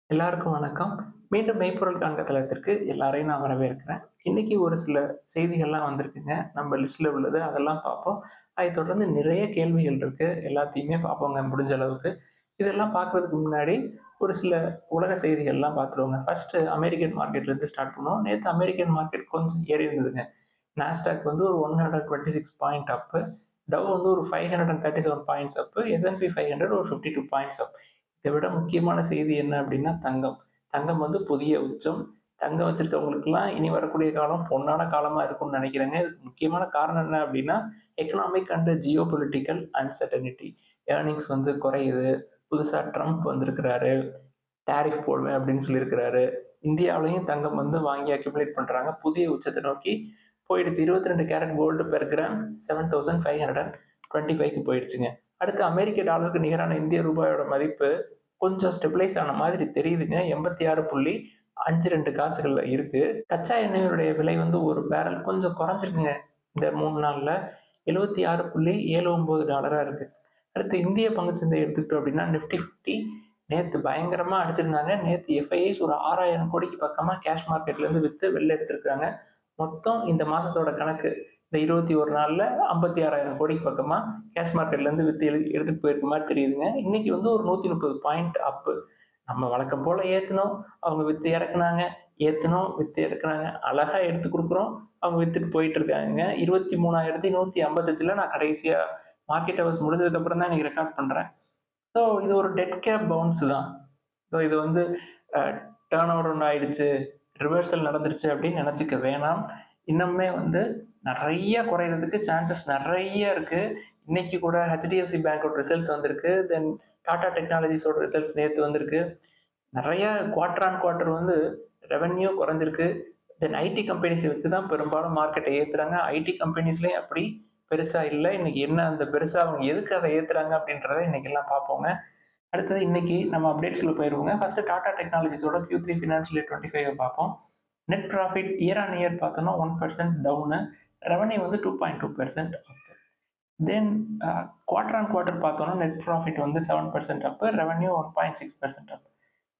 எல்லாருக்கும் வணக்கம். மீண்டும் மெய்ப்பொருள் காண்க தளத்திற்கு எல்லாரையும் நான் வரவேற்கிறேன். இன்னைக்கு ஒரு சில செய்திகள்லாம் வந்திருக்குங்க. நம்ம லிஸ்ட்ல உள்ளது அதெல்லாம் பார்ப்போம். அதைத் தொடர்ந்து நிறைய கேள்விகள் இருக்கு. எல்லாத்தையுமே பார்ப்போங்க முடிஞ்ச அளவுக்கு. இதெல்லாம் பார்க்கறதுக்கு முன்னாடி ஒரு சில உலக செய்திகள்லாம் பார்த்துருவோங்க. ஃபர்ஸ்ட் அமெரிக்கன் மார்க்கெட்ல இருந்து ஸ்டார்ட் பண்ணுவோம். நேத்து அமெரிக்கன் மார்க்கெட் கொஞ்சம் ஏறி இருந்ததுங்க. நாஸ்டாக் வந்து ஒரு 126 பாயிண்ட் அப். டவ் வந்து ஒரு 537 பாயிண்ட்ஸ் அப். S&P 500 ஒரு 52 பாயிண்ட்ஸ் அப். இதை விட முக்கியமான செய்தி என்ன அப்படின்னா தங்கம். தங்கம் வந்து புதிய உச்சம். தங்கம் வச்சிருக்கவங்களுக்குலாம் இனி வரக்கூடிய காலம் பொன்னான காலமா இருக்கும்னு நினைக்கிறேங்க. இதுக்கு முக்கியமான காரணம் என்ன அப்படின்னா economic and Jio political uncertainty. Earnings வந்து குறையுது. புதுசா ட்ரம்ப் வந்திருக்கிறாரு. டாரிஃப் போடுவேன் அப்படின்னு சொல்லியிருக்கிறாரு. இந்தியாவிலையும் தங்கம் வந்து வாங்கி அக்யூமுலேட் பண்றாங்க. புதிய உச்சத்தை நோக்கி போயிடுச்சு. 22 கேரட் கோல்டு பெர் கிராம் 7525க்கு போயிடுச்சுங்க. அடுத்து அமெரிக்க டாலருக்கு நிகரான இந்திய ரூபாயோட மதிப்பு கொஞ்சம் ஸ்டெபிலைஸ் ஆன மாதிரி தெரியுதுங்க. 86.52 காசுகள்ல இருக்கு. கச்சா எண்ணெயுடைய விலை வந்து ஒரு பேரல் கொஞ்சம் குறைஞ்சிருக்குங்க. இந்த 3 நாள்ல $76.79 இருக்கு. அடுத்து இந்திய பங்குச்சந்தை எடுத்துக்கிட்டோம் அப்படின்னா நிஃப்டி 50 நேத்து பயங்கரமா அடிச்சிருந்தாங்க. நேத்து எஃப்ஐஐஸ் ஒரு 6000 கோடிக்கு பக்கமா கேஷ் மார்க்கெட்ல இருந்து வித்து வெளில எடுத்திருக்காங்க. மொத்தம் இந்த மாசத்தோட கணக்கு இந்த 21 நாள்ல 56,000 கோடிக்கு பக்கமா கேஷ் மார்க்கெட்ல இருந்து வித்து எடுத்துட்டு போயிருக்க மாதிரி தெரியுதுங்க. இன்னைக்கு வந்து ஒரு 130 பாயிண்ட் அப். நம்ம வழக்கம் போல ஏத்தணும், அவங்க வித்து இறக்குனாங்க, ஏத்தணும் வித்து இறக்குனாங்க, அழகா எடுத்து கொடுக்குறோம், அவங்க வித்துட்டு போயிட்டு இருக்காங்க. 23,155ல நான் கடைசியா மார்க்கெட் ஹவர்ஸ் முடிஞ்சதுக்கு அப்புறம் தான் இன்னைக்கு ரெக்கார்ட் பண்றேன். ஸோ இது ஒரு டெட் கேப் பவுன்ஸ் தான். ஸோ இது வந்து டேர்ன் ஓவர் ஒன்று ஆயிடுச்சு, ரிவர்சல் நடந்துருச்சு அப்படின்னு நினைச்சுக்க வேணாம். இன்னுமே வந்து நிறைய குறையிறதுக்கு சான்சஸ் நிறைய இருக்கு. இன்னைக்கு கூட ஹெச்டிஎஃப்சி பேங்கோட ரிசல்ட்ஸ் வந்திருக்கு. தென் டாடா டெக்னாலஜிஸோட ரிசல்ட்ஸ் நேற்று வந்திருக்கு. நிறைய குவார்டர் ஆன் குவார்டர் வந்து ரெவென்யூ குறைஞ்சிருக்கு. தென் ஐடி கம்பெனிஸை வச்சு தான் பெரும்பாலும் மார்க்கெட்டை ஏற்றுறாங்க. ஐடி கம்பெனிஸ்லேயும் அப்படி பெருசா இல்லை. இன்னைக்கு என்ன அந்த பெருசா அவங்க எதுக்கு அதை ஏற்றுறாங்க அப்படின்றத இன்னைக்கு எல்லாம் பார்ப்போங்க. அடுத்தது இன்னைக்கு நம்ம அப்டேட்ஸ்ல போயிருவோங்க. ஃபர்ஸ்ட் டாடா டெக்னாலஜிஸோட Q3 ஃபினான்ஷியல் இயர் 25 பார்ப்போம். Net profit year on year பார்த்தோம்னா 1% டவுனு. ரெவன்யூ வந்து 2.2% up. Then quarter on quarter பார்த்தோம்னா நெட் ப்ராஃபிட் வந்து 7% up, revenue 1.6% up.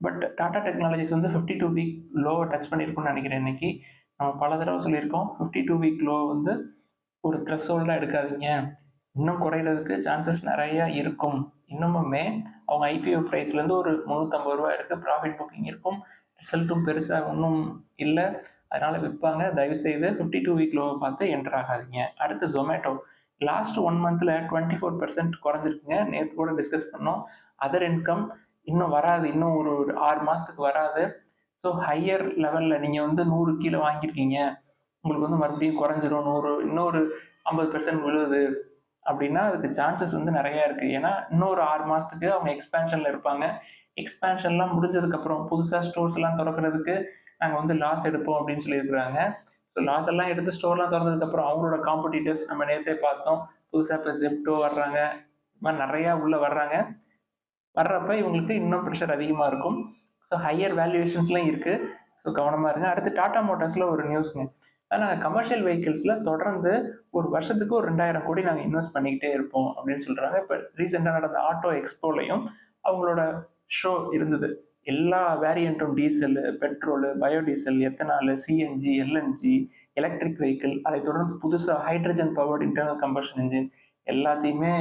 But Tata Technologies வந்து 52 வீக் லோவை டச் பண்ணியிருக்கும்னு நினைக்கிறேன் இன்னைக்கு. நம்ம பல தடவை சொல்லியிருக்கோம் 52 வீக் லோ வந்து ஒரு த்ரெஷ்ஹோல்டாக எடுக்காதீங்க, இன்னும் குறையிறதுக்கு சான்சஸ் நிறைய இருக்கும். இன்னுமுமே அவங்க ஐபிஓ ப்ரைஸ்லேருந்து ஒரு ₹350 இருக்கு, ப்ராஃபிட் புக்கிங் இருக்கும், ரிசல்ட்டும் பெருசாக ஒன்றும் இல்லை, அதனால விற்பாங்க. தயவுசெய்து 52 வீக் லோவை பார்த்து என்டர் ஆகாதீங்க. அடுத்து ஜொமேட்டோ லாஸ்ட் 1 மந்த்ல 24% குறைஞ்சிருக்குங்க. நேற்று கூட டிஸ்கஸ் பண்ணோம். அதர் இன்கம் இன்னும் வராது, இன்னும் ஒரு 6 மாசத்துக்கு வராது. ஸோ ஹையர் லெவல்ல நீங்க வந்து 100 கீழே வாங்கியிருக்கீங்க, உங்களுக்கு வந்து மறுபடியும் குறைஞ்சிரும், இன்னொரு 50% விழுது அப்படின்னா அதுக்கு சான்சஸ் வந்து நிறைய இருக்கு. ஏன்னா இன்னொரு 6 மாசத்துக்கு அவங்க எக்ஸ்பேன்ஷன்ல இருப்பாங்க. எக்ஸ்பேன்ஷன்லாம் முடிஞ்சதுக்கு அப்புறம் புதுசா ஸ்டோர்ஸ் எல்லாம் திறக்கிறதுக்கு நாங்க வந்து லாஸ் எடுப்போம் அப்படின்னு சொல்லியிருக்கிறாங்க. ஸோ லாஸ் எல்லாம் எடுத்து ஸ்டோர்லாம் திறந்ததுக்கு அப்புறம் அவங்களோட காம்படிட்டர்ஸ் நம்ம நேற்றே பார்த்தோம். புதுசா இப்போ ஜெப்டோ வர்றாங்க, இது மாதிரி நிறைய உள்ள வர்றாங்க. வர்றப்ப இவங்களுக்கு இன்னும் ப்ரெஷர் அதிகமா இருக்கும். ஸோ ஹையர் வேல்யூவேஷன்ஸ்லாம் இருக்கு. ஸோ கவனமா இருங்க. அடுத்து டாடா மோட்டார்ஸ்ல ஒரு நியூஸ்ங்க. நாங்கள் கமர்ஷியல் வெஹிக்கிள்ஸ்ல தொடர்ந்து ஒரு வருஷத்துக்கு ஒரு 2000 கோடி நாங்கள் இன்வெஸ்ட் பண்ணிக்கிட்டே இருப்போம் அப்படின்னு சொல்றாங்க. இப்போ ரீசெண்டாக நடந்த ஆட்டோ எக்ஸ்போலையும் அவங்களோட ஷோ இருந்தது. எல்லா வேரியண்ட்டும் diesel, petrol, biodiesel, ethanol, CNG, LNG, electric vehicle, அதை தொடர்ந்து புதுசாக hydrogen powered internal combustion engine எல்லாத்தையுமே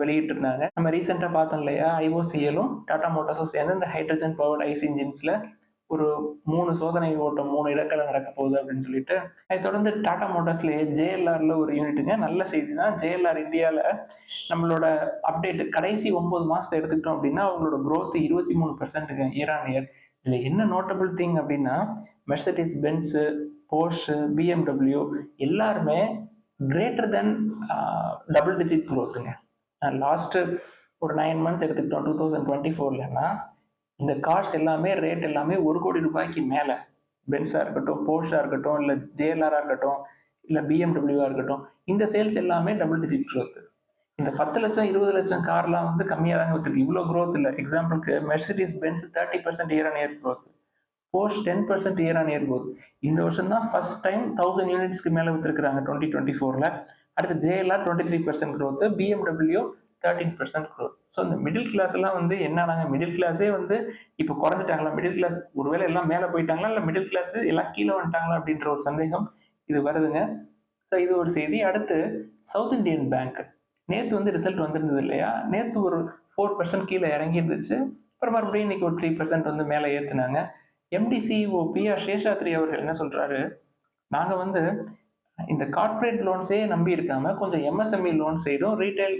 வெளியிட்டிருந்தாங்க. நம்ம ரீசெண்டாக பார்த்தோம் இல்லையா, ஐஓசிஎலும் டாடா மோட்டார்ஸும் சேர்ந்து இந்த ஹைட்ரஜன் பவர்டு ஐசி இன்ஜின்ஸ்ல ஒரு 3 சோதனை ஓட்டம் 3 இடத்துல நடக்க போகுது அப்படின்னு சொல்லிட்டு. அதை தொடர்ந்து டாடா மோட்டார்ஸ்லயே ஜேஎல்ஆர்ல ஒரு யூனிட்டுங்க. நல்ல செய்தி தான். ஜேஎல்ஆர் இந்தியாவில் நம்மளோட அப்டேட் கடைசி 9 மாசத்தை எடுத்துக்கிட்டோம் அப்படின்னா அவங்களோட growth 23% இயர் ஆன் இயர். இதுல என்ன நோட்டபிள் திங் அப்படின்னா மெர்சடிஸ் பென்ஸ், போர்ஷ், பிஎம்டபிள்யூ எல்லாருமே கிரேட்டர் தென் டபுள் டிஜிட் growthங்க. லாஸ்ட் ஒரு 9 மந்த்ஸ் எடுத்துக்கிட்டோம் 2024லன்னா இந்த கார்ஸ் எல்லாமே ரேட் எல்லாமே ₹1 கோடி மேல. பென்ஸா இருக்கட்டும், போர்ஷா இருக்கட்டும், இல்ல ஜேஎல்ஆரா இருக்கட்டும், இல்ல பிஎம்டபிள்யூவா இருக்கட்டும், இந்த சேல்ஸ் எல்லாமே டபுள் டிஜிட் growth. இந்த 10 லட்சம் 20 லட்சம் கார்லாம் வந்து கம்மியா தாங்க வித்துருக்கு. இவ்வளவு growth இல்ல. எக்ஸாம்பிளுக்கு Mercedes Benz 30% year on year growth, Porsche 10% year on year growth. இந்த வருஷம் தான் ஃபர்ஸ்ட் டைம் 1000 யூனிட்ஸ்க்கு மேல வித்துருக்காங்க 2024ல. அடுத்து JLR 23% growth, BMW 13% growth. So இந்த மிடில் கிளாஸ் எல்லாம் வந்து என்னன்னாங்க, மிடில் கிளாஸே வந்து இப்போ குறைஞ்சிட்டாங்களா? மிடில் கிளாஸ் ஒருவேளை எல்லாம் மேல போயிட்டாங்களா? இல்ல மிடில் கிளாஸ் எல்லாம் கீழ வந்துட்டாங்களா? அப்படின்ற ஒரு சந்தேகம் இது வருதுங்க. ஸோ இது ஒரு செய்தி. அடுத்து சவுத் இந்தியன் பேங்க். நேத்து வந்து ரிசல்ட் வந்திருந்தது இல்லையா? நேத்து ஒரு 4% கீழ இறங்கி இருந்துச்சு. அப்புறம் மறுபடியும் இன்னைக்கு ஒரு 3% வந்து மேல ஏத்துனாங்க. MD CEO P R. சேஷாத்ரி அவர்கள் என்ன சொல்றாரு, நாங்க வந்து இந்த கார்ப்பரேட் லோன்ஸே நம்பி இருக்காம கொஞ்சம் எம்எஸ்எம்இ லோன் சைடும், ரீட்டெயில்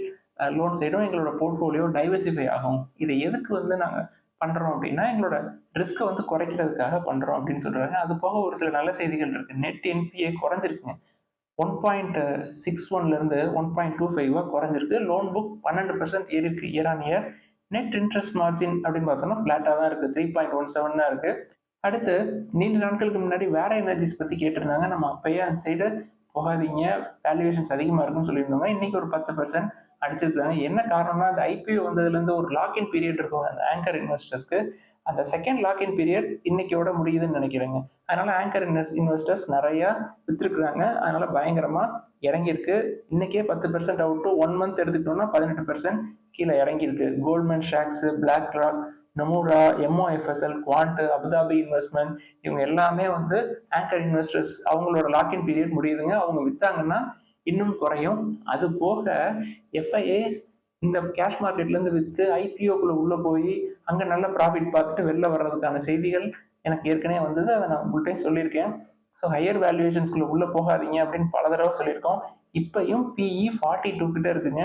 லோன் சைடும் எங்களோட போர்ட்ஃபோலியோ டைவர்சிஃபை ஆகும். இதை எதுக்கு வந்து நாங்க பண்றோம் அப்படின்னா, எங்களோட ரிஸ்க்க வந்து குறைக்கிறதுக்காக பண்றோம் அப்படின்னு சொல்றாங்க. அது போக ஒரு சில நல்ல செய்திகள் இருக்கு. Net NBA குறைஞ்சிருக்குங்க. 1.61 இருந்து 1.25 குறைஞ்சிருக்கு. லோன் புக் 12% ஏறிருக்கு year on year. Net interest margin அப்படின்னு பார்த்தோம்னா ஃபிளாட்டா தான் இருக்கு. 3.17 தான் இருக்கு. அடுத்து நீண்ட நாட்களுக்கு முன்னாடி வேற எனர்ஜிஸ் பத்தி கேட்டிருந்தாங்க. நம்ம அப்பயே அந்த சைடு போகாதீங்க. வேல்யூவேஷன்ஸ் அதிகமா இருக்குன்னு சொல்லியிருந்தோங்க. இன்னைக்கு ஒரு 10% அடிச்சிருக்காங்க. என்ன காரணம்னா, அந்த ஐபிஓ வந்ததுலேருந்து ஒரு லாக்இன் பீரியட் இருக்கும் அந்த ஆங்கர் இன்வெஸ்டர்ஸ்க்கு. அந்த செகண்ட் லாக்இன் பீரியட் இன்னைக்கோட முடியுதுன்னு நினைக்கிறேங்க. அதனால ஆங்கர் இன்வெஸ்டர்ஸ் நிறைய வித்திருக்கிறாங்க. அதனால பயங்கரமா இறங்கியிருக்கு. இன்னைக்கே 10% அவுட் 1 மந்த் எடுத்துக்கிட்டோம்னா 18% கீழே இறங்கியிருக்கு. கோல்ட்மேன் ஷாக்ஸ், BlackRock, Nomura, MOFSL, Quant, Abu Dhabi investment இவங்க எல்லாமே வந்து ஆங்கர் இன்வெஸ்டர்ஸ் அவங்களோட லாக்இன் பீரியட் முடியுதுங்க. அவங்க வித்தாங்கன்னா இன்னும் குறையும். அது போக எஃப்ஐஏஸ் இந்த கேஷ் மார்க்கெட்ல இருந்து வித்து ஐபிஓக்குள்ள உள்ள போய் அங்க நல்ல ப்ராஃபிட் பார்த்துட்டு வெளில வர்றதுக்கான செய்திகள் எனக்கு ஏற்கனவே வந்தது. அதை நான் உங்கள்கிட்ட சொல்லியிருக்கேன். ஸோ ஹையர் வேல்யூவேஷன்ஸ்குள்ள உள்ள போகாதீங்க அப்படின்னு பல தடவை சொல்லியிருக்கோம். இப்பயும் பிஇ 42 கிட்ட இருக்குங்க.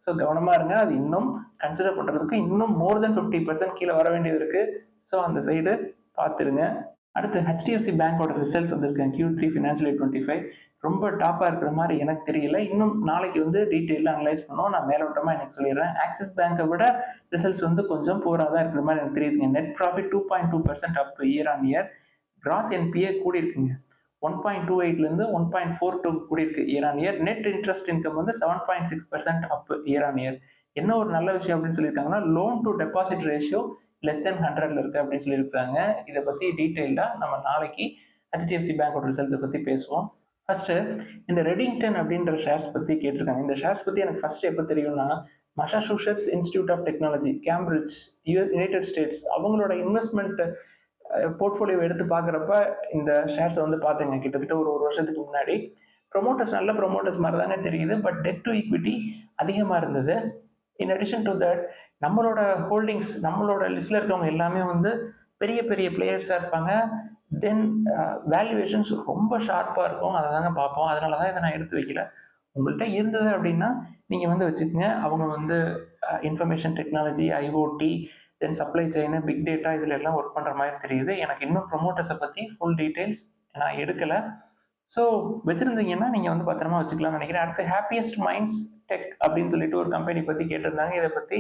ஸோ கவனமா இருங்க. அது இன்னும் கன்சிடர் பண்றதுக்கு இன்னும் மோர் தென் 50% கீழே வர வேண்டியது இருக்கு. ஸோ அந்த சைடு பார்த்துருங்க. அடுத்து ஹெச்டிஎஃப்சி பேங்கோட ரிசல்ட்ஸ் வந்திருக்கு Q3 ஃபினான்ஷியல் இயர் 25. ரொம்ப டாப்பா இருக்கிற மாதிரி எனக்கு தெரியல. இன்னும் நாளைக்கு வந்து டீட்டெயிலாக அனலைஸ் பண்ணுவோம். நான் மேலோட்டமா எனக்கு சொல்லிடுறேன். ஆக்சிஸ் பேங்கை விட ரிசல்ட்ஸ் வந்து கொஞ்சம் பூரா தான் இருக்கிற மாதிரி எனக்கு தெரியுதுங்க. Net profit 2.2% up year on year. Cross NBA கூடி இருக்குங்க. 1.28லேருந்து 1.42 கூடி இருக்கு year on year. Net interest income வந்து 7.6% அப் இயர் ஆன் இயர். என்ன ஒரு நல்ல விஷயம் அப்படின்னு சொல்லியிருக்காங்கன்னா, loan to deposit ratio less then 100ல இருக்கு அப்படின்னு சொல்லியிருக்காங்க. இதை பத்தி டீட்டெயில்டா நம்ம நாளைக்கு ஹெச்டிஎஃப்சி பேங்கோட ரிசல்ட்ஸை பத்தி பேசுவோம். ஃபர்ஸ்ட் இந்த ரெடிங்டன் அப்படின்ற ஷேர்ஸ் பத்தி கேட்டிருக்காங்க. இந்த ஷேர்ஸ் பத்தி எனக்கு ஃபர்ஸ்ட் எப்போ தெரியும்னா, Massachusetts Institute of Technology, Cambridge, United States அவங்களோட இன்வெஸ்ட்மெண்ட் போர்ட்ஃபோலியோ எடுத்து பார்க்குறப்ப இந்த ஷேர்ஸை வந்து பார்த்தேங்க. கிட்டத்தட்ட ஒரு வருஷத்துக்கு முன்னாடி. ப்ரொமோட்டர்ஸ் நல்ல ப்ரொமோட்டர்ஸ் மாதிரி தாங்க தெரியுது. பட் டெட் டு ஈக்விட்டி அதிகமாக இருந்தது. இன் அடிஷன் டு தட் நம்மளோட ஹோல்டிங்ஸ், நம்மளோட லிஸ்ட்ல இருக்கவங்க எல்லாமே வந்து பெரிய பெரிய பிளேயர்ஸாக இருப்பாங்க. தென் வேல்யூவேஷன்ஸ் ரொம்ப ஷார்ப்பாக இருக்கும். அதை தாங்க பார்ப்போம். அதனால தான் இதை நான் எடுத்து வைக்கல. உங்கள்கிட்ட இருந்தது அப்படின்னா நீங்கள் வந்து வச்சுக்கோங்க. அவங்க வந்து இன்ஃபர்மேஷன் டெக்னாலஜி, ஐஓடி, தென் சப்ளை செயின், பிக் டேட்டா இதில் எல்லாம் ஒர்க் பண்ணுற மாதிரி தெரியுது. எனக்கு இன்னும் ப்ரொமோட்டர்ஸை பற்றி ஃபுல் டீட்டெயில்ஸ் நான் எடுக்கலை. ஸோ வச்சுருந்தீங்கன்னா நீங்கள் வந்து பத்திரமா வச்சுக்கலாம்னு நினைக்கிறேன். அடுத்து ஹாப்பியஸ்ட் மைண்ட்ஸ் டெக் அப்படின்னு சொல்லிட்டு ஒரு கம்பெனி பற்றி கேட்டிருந்தாங்க. இதை பற்றி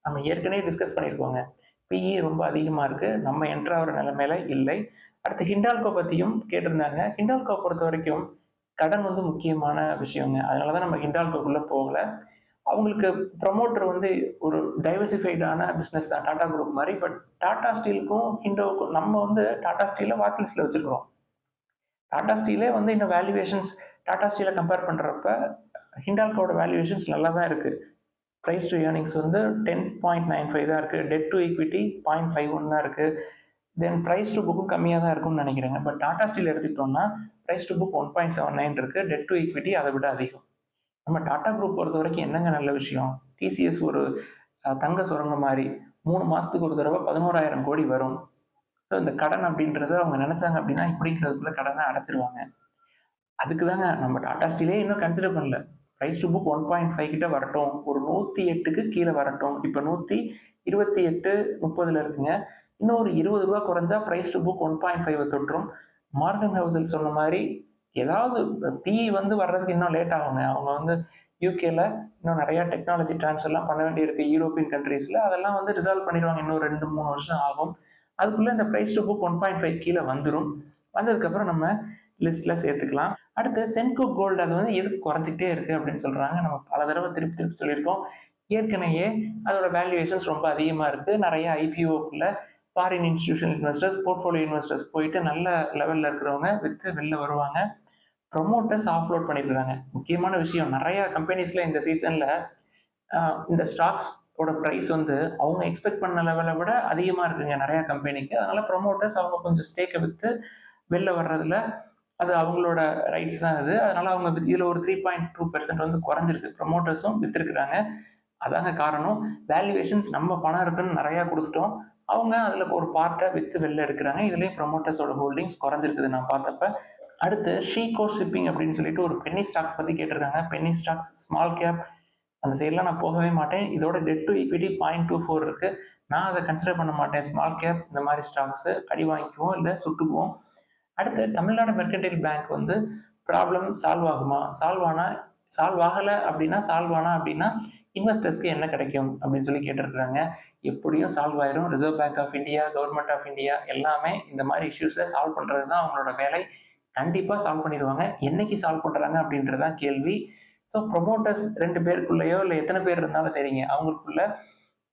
நம்ம ஏற்கனவே டிஸ்கஸ் பண்ணியிருக்கோங்க. பிஇ ரொம்ப அதிகமாக இருக்குது. நம்ம என்ட்ரு ஆகிற நிலைமையில இல்லை. அடுத்து ஹிண்டால்கோ பற்றியும் கேட்டிருந்தாங்க. ஹிண்டால்கோ பொறுத்த வரைக்கும் கடன் வந்து முக்கியமான விஷயங்க. அதனால தான் நம்ம ஹிண்டால்கோக்குள்ளே போகலை. அவங்களுக்கு ப்ரமோட்டர் வந்து ஒரு டைவர்சிஃபைடான பிஸ்னஸ் தான் டாடா குரூப் மாதிரி. பட் டாடா ஸ்டீலுக்கும் ஹிண்டோவுக்கும் நம்ம வந்து டாடா ஸ்டீலை வாட்ச் லிஸ்ட்டில் வச்சுருக்கிறோம். டாடா ஸ்டீலே வந்து இந்த வேல்யூவேஷன்ஸ் டாடா ஸ்டீலை கம்பேர் பண்ணுறப்ப ஹிண்டால்கோட வேல்யூவேஷன்ஸ் நல்லா தான் இருக்குது. ப்ரைஸ் டு ஏர்னிங்ஸ் வந்து 10.95 தான் இருக்குது. டெட் டு ஈக்விட்டி 0.51 தான் இருக்குது. தென் ப்ரைஸ் டு புக்கும் கம்மியாக தான் இருக்கும்னு நினைக்கிறேங்க. பட் டாடா ஸ்டீல் எடுத்துக்கிட்டோம்னா ப்ரைஸ் டு புக் 1.79 இருக்குது. டெட் டு ஈக்விட்டி அதை விட அதிகம். நம்ம டாடா குரூப் பொறுத்த வரைக்கும் என்னங்க நல்ல விஷயம், டிசிஎஸ் ஒரு தங்க சுரங்கம் மாதிரி 3 மாதத்துக்கு ஒரு தடவை 11,000 கோடி வரும். ஸோ இந்த கடன் அப்படின்றது அவங்க நினைச்சாங்க அப்படின்னா இப்படிங்கிறதுக்குள்ள கடனை அடைச்சிருவாங்க. அதுக்கு தாங்க நம்ம டாடா ஸ்டீலே இன்னும் கன்சிடர் பண்ணல. ப்ரைஸ் டு புக் 1.5 கிட்ட வரட்டும், ஒரு 108க்கு கீழே வரட்டும். இப்போ 128, 30ல இருக்குங்க. இன்னும் ஒரு 20 ரூபா குறைஞ்சா ப்ரைஸ் டு புக் 1.5 தொற்றும். மார்கன் ஹவுசல் சொன்ன மாதிரி ஏதாவது பிஇ வந்து வர்றதுக்கு இன்னும் லேட் ஆகுங்க. அவங்க வந்து யூகேல இன்னும் நிறைய டெக்னாலஜி ட்ரான்ஸ்ஃபர்லாம் பண்ண வேண்டியிருக்கு யூரோப்பியன் கண்ட்ரீஸ்ல. அதெல்லாம் வந்து ரிசால்வ் பண்ணிடுவாங்க. இன்னும் 2-3 வருஷம் ஆகும். அதுக்குள்ள இந்த ப்ரைஸ் டு புக் 1.5 கீழே வந்துடும். வந்ததுக்கப்புறம் நம்ம லிஸ்ட்ல சேர்த்துக்கலாம். அடுத்து சென்கோ கோல்டு அது வந்து எதுக்கு குறைஞ்சிக்கிட்டே இருக்கு அப்படின்னு சொல்றாங்க. நம்ம பல தடவை திருப்பி சொல்லியிருக்கோம். ஏற்கனவே அதோட வேல்யூவேஷன்ஸ் ரொம்ப அதிகமா இருக்கு. நிறைய ஐபிஓக்குள்ள foreign institutional investors, portfolio investors போயிட்டு நல்ல லெவல்ல இருக்கிறவங்க வித்து வெளில வருவாங்க. ப்ரொமோட்டர்ஸ் ஆஃப்லோட் பண்ணிருக்காங்க. முக்கியமான விஷயம், நிறைய கம்பெனிஸ்ல இந்த சீசன்ல இந்த ஸ்டாக்ஸ் ஓட பிரைஸ் வந்து அவங்க எக்ஸ்பெக்ட் பண்ண லெவலை விட அதிகமா இருக்குங்க நெறைய கம்பெனிக்கு. அதனால ப்ரமோட்டர்ஸ் அவங்க கொஞ்சம் ஸ்டேக்க வித்து வெளில வர்றதுல அது அவங்களோட ரைட்ஸ் தான் அது. அதனால அவங்க இதுல ஒரு 3.2% வந்து குறைஞ்சிருக்கு. ப்ரமோட்டர்ஸும் வித்திருக்கிறாங்க. அதாங்க காரணம். வேல்யூவேஷன்ஸ் நம்ம பணம் இருக்குன்னு நெறையா குடுத்துட்டோம். அவங்க அதுல ஒரு பார்ட்ட வித்து வெளில எடுக்குறாங்க. இதுலயும் ப்ரமோட்டர்ஸோட ஹோல்டிங்ஸ் குறைஞ்சிருக்குது நான் பார்த்தப்ப. அடுத்து ஷீகோ ஷிப்பிங் அப்படின்னு சொல்லிட்டு ஒரு பென்னி ஸ்டாக்ஸ் பத்தி கேட்டிருக்காங்க. பென்னி ஸ்டாக்ஸ், ஸ்மால் கேப் அந்த சைட்லாம் நான் போகவே மாட்டேன். இதோட டெட் டு ஈக்விட்டி 0.24 இருக்கு. நான் அத கன்சிடர் பண்ண மாட்டேன். ஸ்மால் கேப் இந்த மாரி ஸ்டாக்ஸ் அடி வாங்கிக்குவோம், இல்ல சுட்டுக்குவோம். அடுத்து தமிழ்நாடு மெர்கன்டைல் பேங்க் வந்து ப்ராப்ளம் சால்வ் ஆகுமா? சால்வ் ஆகல அப்படின்னா, சால்வ் ஆனா அப்படின்னா இன்வெஸ்டர்ஸ்க்கு என்ன கிடைக்கும் அப்படின்னு சொல்லி கேட்டிருக்கிறாங்க. எப்படியும் சால்வ் ஆயிரும். Reserve Bank of India, Government of India எல்லாமே இந்த மாதிரி இஷ்யூஸை சால்வ் பண்றது தான் அவங்களோட வேலை. கண்டிப்பா சால்வ் பண்ணிடுவாங்க. என்னைக்கு சால்வ் பண்றாங்க அப்படின்றது தான் கேள்வி. ஸோ ப்ரொமோட்டர்ஸ் 2 பேருக்குள்ளேயோ இல்லை எத்தனை பேர் இருந்தாலும் சரிங்க, அவங்களுக்குள்ள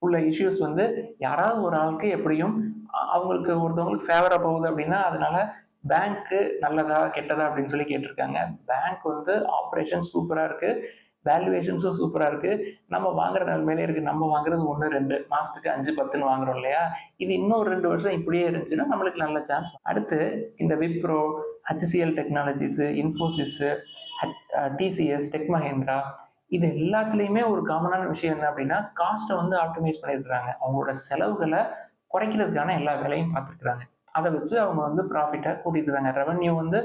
உள்ள இஷ்யூஸ் வந்து யாராவது ஒரு ஆளுக்கு எப்படியும் அவங்களுக்கு ஒருத்தவங்களுக்கு ஃபேவரா போகுது அப்படின்னா அதனால பேங்க்கு நல்லதா கெட்டதா அப்படின்னு சொல்லி கேட்டிருக்காங்க. பேங்க் வந்து ஆப்ரேஷன் சூப்பரா இருக்கு, வேல்யூவேஷன்ஸும் சூப்பரா இருக்கு. நம்ம வாங்குற நிலைமையிலே இருக்கு. நம்ம வாங்குறது 1, 2 மாசத்துக்கு 5, 10ன்னு வாங்குறோம் இல்லையா? இது இன்னும் ஒரு 2 வருஷம் இப்படியே இருந்துச்சுன்னா நம்மளுக்கு நல்ல சான்ஸ். அடுத்து இந்த Wipro, HCL technologies, Infosys, TCS, tech Mahindra இது எல்லாத்துலயுமே ஒரு காமனான விஷயம் என்ன அப்படின்னா காஸ்ட்டை வந்து ஆப்டிமைஸ் பண்ணியிருக்கிறாங்க. அவங்களோட செலவுகளை குறைக்கிறதுக்கான எல்லா வேலையும் பார்த்துருக்குறாங்க. அதை வச்சு அவங்க வந்து ப்ராஃபிட்டை கூட்டியிருக்காங்க. ரெவன்யூ வந்து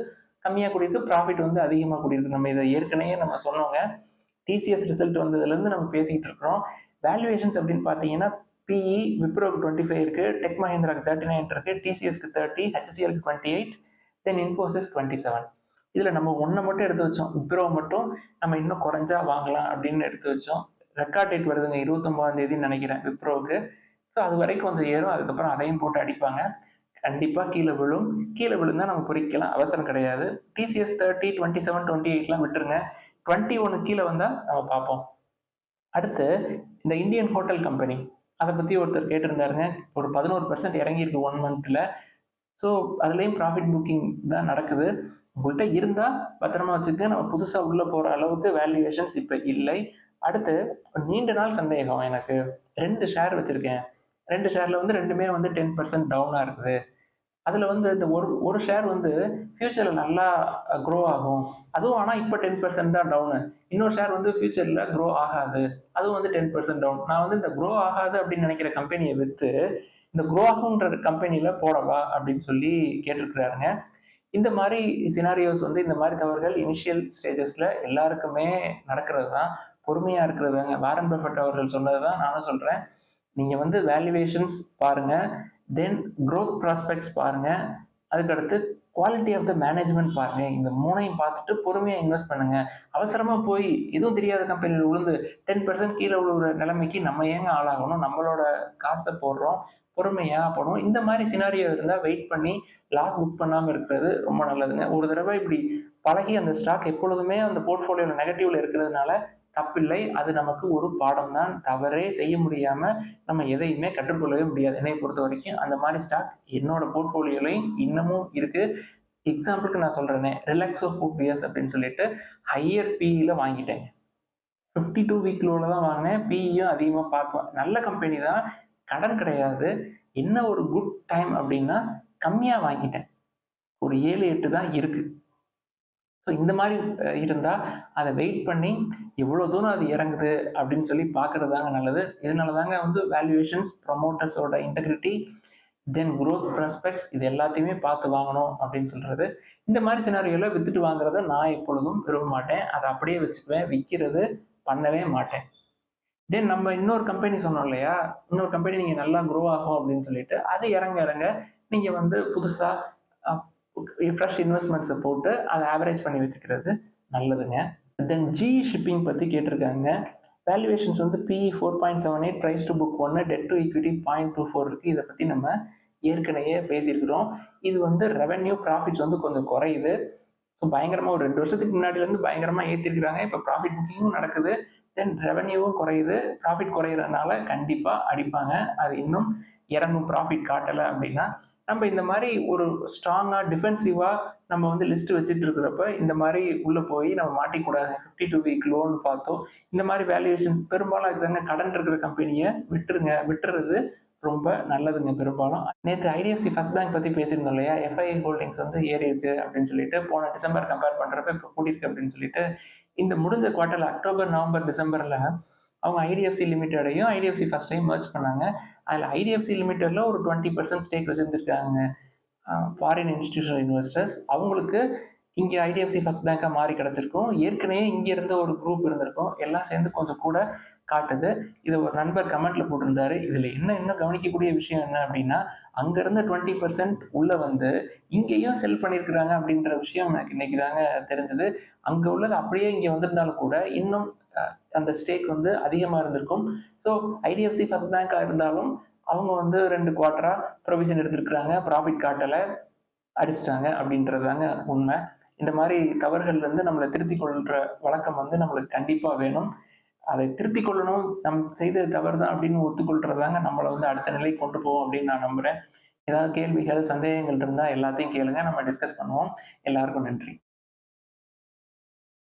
கம்மியாக கூட்டியிருக்கு, ப்ராஃபிட் வந்து அதிகமாக கூட்டியிருக்கு. நம்ம இதை ஏற்கனவே நம்ம சொன்னோங்க. டிசிஎஸ் ரிசல்ட் வந்ததுலேருந்து நம்ம பேசிக்கிட்டு இருக்கிறோம். வேல்யூவேஷன்ஸ் அப்படின்னு பார்த்தீங்கன்னா பிஇ விப்ரோக்கு 25 இருக்கு, டெக் மஹேந்திராக்கு 39 இருக்கு, டிசிஎஸ்க்கு 30, HCLக்கு 28, தென் இன்ஃபோசிஸ் 27. இதில் நம்ம ஒன்றை மட்டும் எடுத்து வச்சோம். விப்ரோ மட்டும் நம்ம இன்னும் குறைஞ்சா வாங்கலாம் அப்படின்னு எடுத்து வச்சோம். ரெக்கார்ட் டேட் வருதுங்க 29ஆம் நினைக்கிறேன் விப்ரோவுக்கு. ஸோ அது வரைக்கும் கொஞ்சம் ஏறும். அதுக்கப்புறம் அதையும் போட்டு அடிப்பாங்க. கண்டிப்பா கீழே விழும். கீழே விழுந்தா நம்ம பொறிக்கலாம், அவசரம் கிடையாது. டிசிஎஸ் 30, 27, 28லாம் விட்டுருங்க. 21 கீழே வந்தா நம்ம பார்ப்போம். அடுத்து இந்த இந்தியன் ஹோட்டல் கம்பெனி அதை பத்தி ஒருத்தர் கேட்டிருந்தாருங்க. ஒரு 11% இறங்கியிருக்கு 1 மந்த்ல. ஸோ அதுலேயும் ப்ராஃபிட் புக்கிங் தான் நடக்குது. உங்கள்கிட்ட இருந்தா பத்திரமா வச்சுக்க. நம்ம புதுசா உள்ள போற அளவுக்கு வேல்யூவேஷன்ஸ் இப்ப இல்லை. அடுத்து நீண்ட நாள் சந்தேகம் எனக்கு. 2 ஷேர் வச்சிருக்கேன். 2 ஷேர்ல வந்து 2மே வந்து 10% டவுனா இருக்குது. அதுல வந்து இந்த ஒரு ஷேர் வந்து ஃபியூச்சர்ல நல்லா க்ரோ ஆகும். அதுவும் ஆனா இப்ப 10% தான் டவுனு. இன்னொரு ஷேர் வந்து ஃபியூச்சர்ல க்ரோ ஆகாது. அதுவும் வந்து 10% டவுன். நான் வந்து இந்த க்ரோ ஆகாது அப்படின்னு நினைக்கிற கம்பெனியை வித்து இந்த க்ரோ ஆகுன்ற கம்பெனில போடவா அப்படின்னு சொல்லி கேட்டிருக்கிறாருங்க. இந்த மாதிரி சினாரியோஸ் வந்து இந்த மாதிரி தவறுகள் இனிஷியல் ஸ்டேஜஸ்ல எல்லாருக்குமே நடக்கிறது தான். பொறுமையா இருக்கிறதுங்க. வாரன் பஃபெட் அவர்கள் சொன்னது தான் நானும் சொல்றேன். நீங்க வந்து வேல்யூவேஷன்ஸ் பாருங்க, தென் க்ரோத் ப்ராஸ்பெக்ட்ஸ் பாருங்க, அதுக்கடுத்து குவாலிட்டி ஆஃப் த மேனேஜ்மெண்ட் பாருங்க. இந்த 3யும் பார்த்துட்டு பொறுமையா இன்வெஸ்ட் பண்ணுங்க. அவசரமா போய் எதுவும் தெரியாத கம்பெனியில் விழுந்து 10% கீழே விழுகிற நிலைமைக்கு நம்ம ஏங்க ஆளாகணும்? நம்மளோட காசை போடுறோம், பொறுமையா போடுவோம். இந்த மாதிரி சினாரியோ இருந்தால் வெயிட் பண்ணி லாஸ் புக் பண்ணாமல் இருக்கிறது ரொம்ப நல்லதுங்க. ஒரு தடவை இப்படி பழகி அந்த ஸ்டாக் எப்பொழுதுமே அந்த போர்ட்ஃபோலியோல நெகட்டிவ்ல இருக்கிறதுனால தப்பில்லை. அது நமக்கு ஒரு பாடம் தான். தவறே செய்ய முடியாம நம்ம எதையுமே கற்றுக்கொள்ளவே முடியாது. என்னைய பொறுத்த வரைக்கும் அந்த மாதிரி ஸ்டாக் என்னோட போர்ட்ஃபோலியோலையும் இன்னமும் இருக்கு. எக்ஸாம்பிளுக்கு நான் சொல்றேனே, ரிலாக்ஸோ ஃபுட்வியர்ஸ் அப்படின்னு சொல்லிட்டு ஹையர் பிஇல வாங்கிட்டேன். 52 வீக் லோல தான் வாங்கினேன். பிஇயும் அதிகமா பார்ப்பேன். நல்ல கம்பெனி தான். கடன் கிடையாது. என்ன ஒரு குட் டைம் அப்படின்னா கம்மியா வாங்கிட்டேன். ஒரு 7, 8 தான் இருக்கு. ஸோ இந்த மாதிரி இருந்தா அதை வெயிட் பண்ணி எவ்வளோ தூரம் அது இறங்குது அப்படின்னு சொல்லி பார்க்கறது தாங்க நல்லது. இதனால தாங்க வந்து வேல்யூவேஷன்ஸ், ப்ரொமோட்டர்ஸோட இன்டெகிரிட்டி, தென் க்ரோத் ப்ராஸ்பெக்ட்ஸ் இது எல்லாத்தையுமே பார்த்து வாங்கணும் அப்படின்னு சொல்றது. இந்த மாதிரி சினாரியோல வித்துட்டு வாங்குறத நான் எப்பொழுதும் விரும்ப மாட்டேன். அதை அப்படியே வச்சுக்குவேன். விற்கிறது பண்ணவே மாட்டேன். தென் நம்ம இன்னொரு கம்பெனி சொன்னோம் இல்லையா? இன்னொரு கம்பெனி நீங்க நல்லா க்ரோ ஆகும் அப்படின்னு சொல்லிட்டு, அது இறங்க இறங்க நீங்க வந்து புதுசா அ ஃப்ரெஷ் இன்வெஸ்ட்மெண்ட்ஸ போட்டு அதை ஆவரேஜ் பண்ணி வச்சுக்கிறது நல்லதுங்க. தென் GE ஷிப்பிங் பத்தி கேட்டிருக்காங்க. வேல்யூவேஷன்ஸ் வந்து PE 4.78, price to book 1, debt to equity 0.24 இருக்கு. இதை பத்தி நம்ம ஏற்கனவே பேசியிருக்கிறோம். இது வந்து ரெவென்யூ ப்ராஃபிட்ஸ் வந்து கொஞ்சம் குறையுது. ஸோ பயங்கரமா ஒரு 2 வருஷத்துக்கு முன்னாடிலேருந்து பயங்கரமா ஏற்றிருக்கிறாங்க. இப்போ ப்ராஃபிட் புக்கிங்கும் நடக்குது. தென் ரெவென்யூவும் குறையுது. ப்ராஃபிட் குறையிறதுனால கண்டிப்பா அடிப்பாங்க. அது இன்னும் இறங்கும் ப்ராஃபிட் காட்டலை அப்படின்னா நம்ம இந்த மாரி ஒரு ஸ்ட்ராங்கா, டிஃபென்சிவா நம்ம வந்து லிஸ்ட் வச்சுட்டு இருக்கிறப்ப, இந்த மாரி உள்ள போய் நம்ம மாட்டிக்கக்கூடாது. 52 வீக் லோன்னு பார்த்தோம். இந்த மாரி வேல்யூவேஷன் பெரும்பாலும் அதுதாங்க கடன் இருக்கிற கம்பெனிய விட்டுருங்க. விட்டுறது ரொம்ப நல்லதுங்க பெரும்பாலும். நேத்து ஐடிஎஃப்சி ஃபர்ஸ்ட் பேங்க் பத்தி பேசியிருந்தோம் இல்லையா? எஃப்ஐ ஹோல்டிங்ஸ் வந்து ஏறியிருக்கு அப்படின்னு சொல்லிட்டு, போன டிசம்பர் கம்பேர் பண்றப்ப இப்ப கூடியிருக்கு அப்படின்னு சொல்லிட்டு, இந்த முடிஞ்ச குவார்ட்டர்ல அக்டோபர், நவம்பர், டிசம்பர்ல அவங்க ஐடிஎஃப்சி லிமிட்டெடையும், ஐடிஎஃப்சி ஃபர்ஸ்ட்டையும் மெர்ஜ் பண்ணாங்க. அதுல ஐடிஎஃப்சி லிமிட்டெட்ல ஒரு 20% ஸ்டேக் வச்சிருந்திருக்காங்க. Foreign institutional investors. அவங்களுக்கு இங்க ஐடிஎஃப்சி ஃபர்ஸ்ட் பேங்கா மாறி கிடைச்சிருக்கும். ஏற்கனவே இங்க இருந்த ஒரு குரூப் இருந்திருக்கும். எல்லாம் சேர்ந்து கொஞ்சம் கூட காட்டுது. இத ஒரு நண்பர் கமெண்ட்ல போட்டிருந்தாரு. இதுல இன்னும் கவனிக்கக்கூடிய விஷயம் என்ன அப்படின்னா, அங்க இருந்த 20% உள்ள வந்து இங்கேயும் செல் பண்ணியிருக்கிறாங்க அப்படின்ற விஷயம் எனக்கு இன்னைக்கு தாங்க தெரிஞ்சது. அங்க உள்ளது அப்படியே இங்க வந்திருந்தாலும் கூட, இன்னும் அ அந்த ஸ்டேக் வந்து அதிகமா இருந்திருக்கும். ஸோ ஐடிஎஃப்சி ஃபர்ஸ்ட் பேங்கா இருந்தாலும், அவங்க வந்து 2 குவார்ட்டரா ப்ரொவிஷன் எடுத்திருக்கிறாங்க. ப்ராஃபிட் காட்டல. அடிச்சுட்டாங்க அப்படின்றது தாங்க உண்மை. இந்த மாரி தவறுகள்லருந்து நம்மள திருத்திக் கொள்ற வழக்கம் வந்து நம்மளுக்கு கண்டிப்பா வேணும். அதை திருத்திக் கொள்ளணும். செய்தது தவறு தான் அப்படின்னு ஒத்துக்கொள்றது தாங்க நம்மள வந்து அடுத்த நிலைக்கு கொண்டு போகும் அப்படின்னு நான் நம்புறேன். ஏதாவது கேள்விகள், சந்தேகங்கள் இருந்தா எல்லாத்தையும் கேளுங்க. நம்ம டிஸ்கஸ் பண்ணுவோம். எல்லாருக்கும் நன்றி.